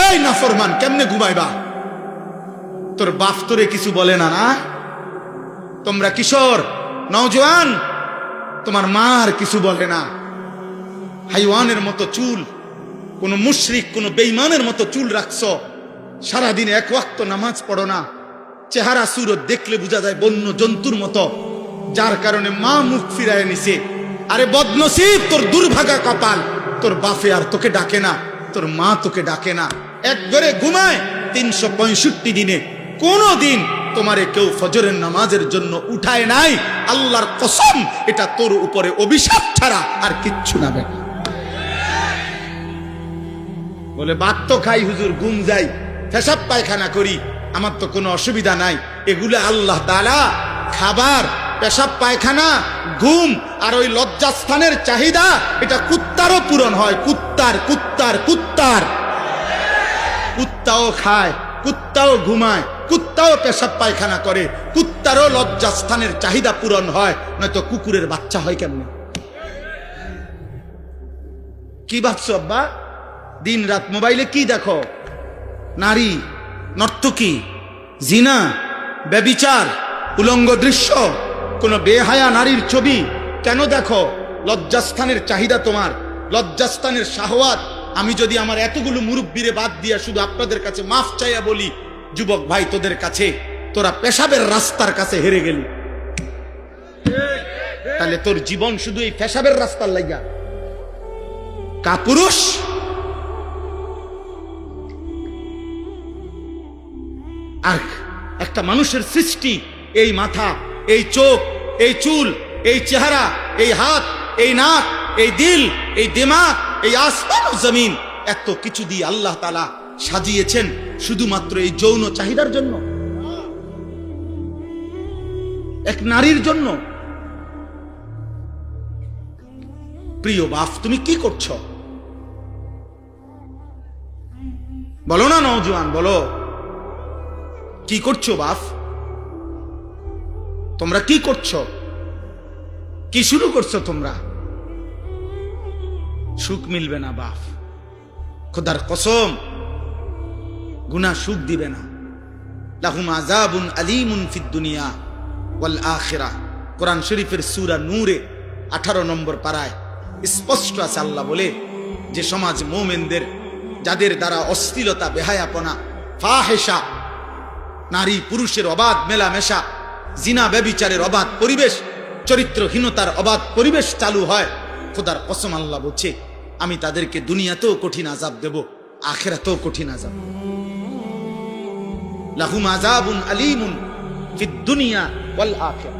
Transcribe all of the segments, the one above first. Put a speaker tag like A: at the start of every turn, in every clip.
A: এই নাফরমান, কেমনে ঘুমাইবা? তোর বাপ তোরে কিছু বলে না? না, তোমরা কিশোর নওজোয়ান, তোমার মার কিছু বলে না? হাইওয়ানের মতো চুল, কোন মুশরিক কোন বেঈমানের মতো চুল রাখছো, সারাদিন এক ওয়াক্ত নামাজ পড়ো না, চেহারা সুরত দেখলে বোঝা যায় বন্য জন্তুর মতো, যার কারণে মা মুখ ফিরায় নিছে। আরে বদনসিব, তোর দুর্ভাগা কপাল, তোর বাপে আর তোকে ডাকে না, তোর মা তোকে ডাকে না। এক ঘরে ঘুমায় 365 দিনে কোন দিন তোমারে কেউ ফজরের নামাজের জন্য উঠায় নাই। আল্লাহর কসম, এটা তোর উপরে অভিশাপ ছাড়া আর কিচ্ছু না। বলে ভাত তো খাই হুজুর, ঘুম যাই, পেশাব পায়খানা করি, আমার তো কোনো অসুবিধা নাই। এগুলো আল্লাহ তাআলা খাবার, পেশাব পায়খানা, ঘুম আর ওই লজ্জাস্থানের চাহিদা, এটা কুত্তারও পূরণ হয়। কুত্তার কুত্তার কুত্তার কুত্তাও খায়, কুত্তাও ঘুমায়, কুত্তাও পেশাব পায়খানা করে, কুত্তারও লজ্জাস্থানের চাহিদা পূরণ হয়, নয়তো কুকুরের বাচ্চা হয় কেমনে? কি ভাবছো আব্বা? দিন রাত মোবাইলে কি দেখো? নারী, নর্তকী, জিনা, ব্যভিচার, উলঙ্গ দৃশ্য, কোন বেহায়া নারীর ছবি কেন দেখো? লজ্জাস্থানের চাহিদা তোমার, লজ্জাস্থানের শাহওয়াত। আমি যদি আমার এতগুলো মুরব্বিরে বাদ দিয়া শুধু আপনাদের কাছে মাফ চাইয়া বলি, যুবক ভাই তোদের কাছে, তোরা পেশাবের রাস্তার কাছে হেরে গেলি। তাহলে তোর জীবন শুধু এই পেশাবের রাস্তার লাগা? কাপুরুষ! আর একটা মানুষের সৃষ্টি, এই মাথা, এই চোখ, এই চুল, এই চেহারা, এই হাত, এই নাক, এই দিল, এই দিমাগ, এই আসমান ও জমিন, এত কিছু দিয়ে আল্লাহ তাআলা সাজিয়েছেন শুধুমাত্র এই যৌন চাহিদার জন্য, এক নারীর জন্য। প্রিয় বাপ, তুমি কি করছো? বলো না নওজোয়ান, বলো কি করছো বাপ? তোমরা কি করছো? কি শুরু করছো তোমরা? সুখ মিলবে না বাপ, খোদার কসম, গুনাহ সুখ দিবে না। লাহুম আযাবুন আলীমুন ফিদ দুনিয়া ওয়াল আখিরাহ। কোরআন শরীফের সূরা নূরে 18 নম্বর পারায় স্পষ্ট আছে, আল্লাহ বলে যে সমাজ মুমিনদের, যাদের দ্বারা অশ্লীলতা, বেহায়াপনা, ফাহিশা, নারী পুরুষের অবাধ মেলামেশা, জিনা ব্যভিচারের অবাধ পরিবেশ, চরিত্রহীনতার অবাধ পরিবেশ চালু হয়, খোদার কসম আল্লাহ বলছে আমি তাদেরকে দুনিয়াতেও কঠিন আযাব দেব, আখিরাতেও কঠিন আযাব। লাহুম আযাবুন আলীমুন ফিদ দুনিয়া ওয়াল আখিরাহ।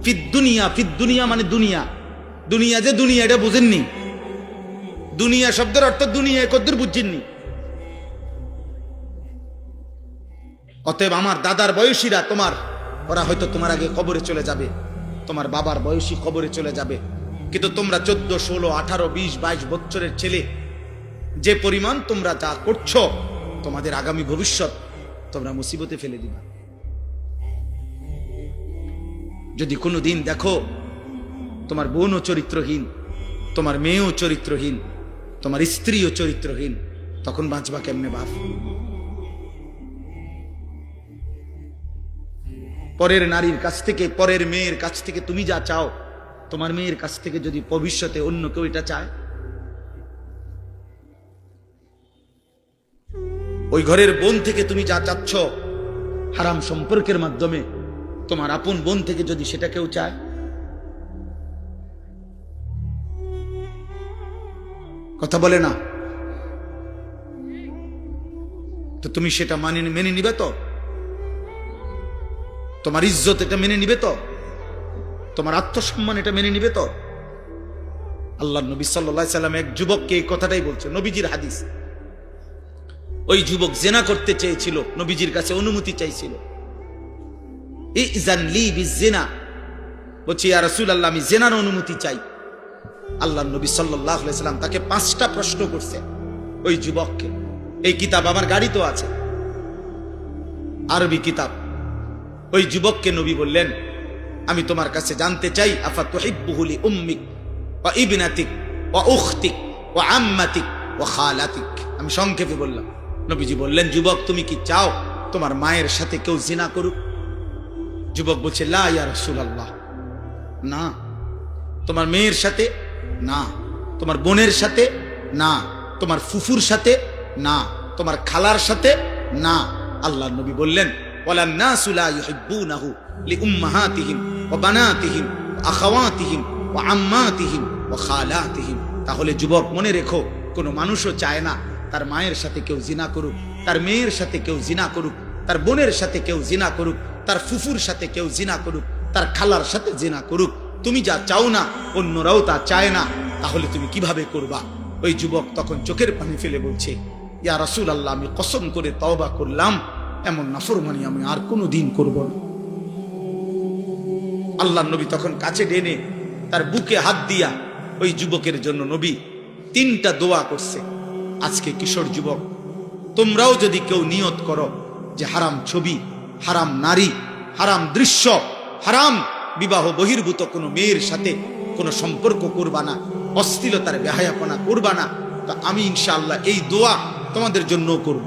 A: ফিদ দুনিয়া, ফিদ দুনিয়া মানে দুনিয়া, দুনিয়া যে দুনিয়া এটা বুঝেননি? দুনিয়া শব্দের অর্থ দুনিয়া কদ্দুর বুঝছেননি? অতএব আমার দাদার বয়সীরা, ওরা হয়তো তোমার আগে কবরে চলে যাবে, তোমার বাবার বয়সী কবরে চলে যাবে, কিন্তু তোমরা 14, 16, 18, 20, 22 বছরের ছেলে, যে পরিমাণ তোমরা যা করছো, তোমাদের আগামী ভবিষ্যৎ তোমরা মুসিবতে ফেলে দিবা। যদি কোনো দিন দেখো তোমার বোনও চরিত্রহীন, তোমার মেয়েও চরিত্রহীন, তোমার স্ত্রীও চরিত্রহীন, তখন বাঁচবা কেমনে বাপ? পরের নারীর কাছ থেকে, পরের মেয়ের কাছ থেকে তুমি যা চাও, তোমার মেয়ের কাছ থেকে যদি ভবিষ্যতে অন্য কেউ এটা চায়, ওই ঘরের বোন থেকে তুমি যা চাচ্ছ হারাম সম্পর্কের মাধ্যমে, তোমার আপন বোন থেকে যদি সেটা কেউ চায়, কথা বলে না তো তুমি সেটা মেনে নিবে তো? তোমার ইজ্জত এটা মেনে নিবে তো? তোমার আত্মসম্মান এটা মেনে নিবে তো? আল্লাহর নবী সাল্লাল্লাহু আলাইহি সাল্লাম এক যুবককে এই কথাটাই বলছে, নবীজির হাদিস। ওই যুবক জিনা করতে চেয়েছিল, নবীজির কাছে অনুমতি চাইছিল। ইজান লি বিজিনা, বলছি ইয়া রাসূলুল্লাহ আমি জিনার অনুমতি চাই। আল্লাহর নবী সাল্লাল্লাহু আলাইহি সাল্লাম তাকে 5টা প্রশ্ন করছে ওই যুবককে। এই কিতাব আমার গাড়িতে আছে, আরবি কিতাব। ওই যুবককে নবী বললেন, আমি তোমার কাছে জানতে চাই, আফা তুহিব্বুহু লি উম্মিক ওয়া ইবনাতিক ওয়া উখতিক ওয়া আম্মাতিক ওয়া খালাতিক। আমি সংক্ষেপে বললাম। নবীজি বললেন, যুবক তুমি কি চাও তোমার মায়ের সাথে কেউ জিনা করুক? যুবক বলছে, লা ইয়া রাসূলুল্লাহ, না। তোমার মেয়ের সাথে না, তোমার বোনের সাথে না, তোমার ফুফুর সাথে না, তোমার খালার সাথে না। আল্লাহর নবী বললেন, ওয়ালান নাসু লা ইউহিব্বুনাহু লিউম্মাহাতিহিম ওয়া বানাতিহিম ওয়া আখাওয়াতিহিম ওয়া আম্মাতিহিম ওয়া খালাতিহিম। তাহলে যুবক মনে রেখো, কোনো মানুষও চায় না তার মায়ের সাথে কেউ জিনা করুক, তার মেয়ের সাথে কেউ জিনা করুক, তার বোনের সাথে কেউ জিনা করুক, তার ফুফুর সাথে কেউ জিনা করুক, তার খালার সাথে জিনা করুক। তুমি যা চাও না অন্যরাও তা চায় না, তাহলে তুমি কিভাবে করবা? ওই যুবক তখন চোখের পানি ফেলে বলছে, ইয়া রাসূলুল্লাহ, আমি কসম করে তওবা করলাম, এমন নাফরমানি আমি আর কোনো দিন করব না। আল্লাহর নবী তখন কাছে টেনে তার বুকে হাত দিয়া ওই যুবকের জন্য নবী 3টা দোয়া করছে। আজকে কিশোর যুবক, তোমরাও যদি কেউ নিয়ত করো যে হারাম ছবি, হারাম নারী, হারাম দৃশ্য, হারাম বিবাহ বহির্ভূত কোনো মেয়ের সাথে কোনো সম্পর্ক করবা না, অশ্লীলতার বেহায়াপনা করবা না, তা আমি ইনশাআল্লাহ এই দোয়া তোমাদের জন্য করব।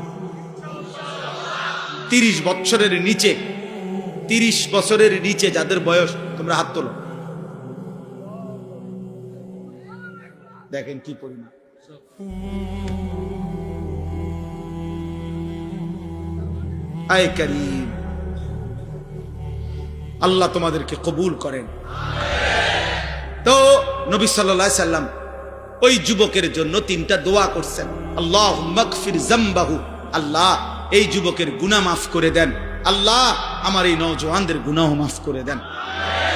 A: 30 বছরের নিচে, 30 বছরের নিচে যাদের বয়স, তোমরা হাত তোলো। দেখেন কি পরিমাণ। আয় কারীম, আল্লাহ তোমাদেরকে কবুল করেন। তো নবী সাল্লাল্লাহু আলাইহি সাল্লাম ওই যুবকের জন্য 3টা দোয়া করছেন। আল্লাহুম্মা গফির যামবাহু, আল্লাহ এই যুবকের গুনাহ মাফ করে দেন, আল্লাহ আমার এই নওজওয়ানদের গুনাহ মাফ করে দেন।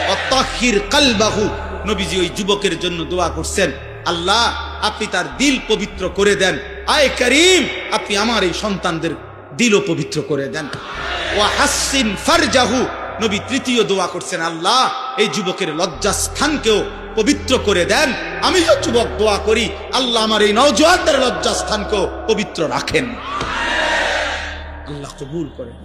A: ওয়াতাহির কলবাহু, নবীজি ওই যুবকের জন্য দোয়া করছেন, আল্লাহ আপনি তার দিল পবিত্র করে দেন। আয় করিম, আপনি আমার এই সন্তানদের দিলও পবিত্র করে দেন। ওয়া হাসিন ফারজাহু, নবী 3য় দোয়া করছেন, আল্লাহ এই যুবকের লজ্জাস্থানকেও পবিত্র করে দেন। আমিও যুবক দোয়া করি, আল্লাহ আমার এই নওজওয়ানদের লজ্জাস্থানকেও পবিত্র রাখেন। আল্লাহ কবুল করেন।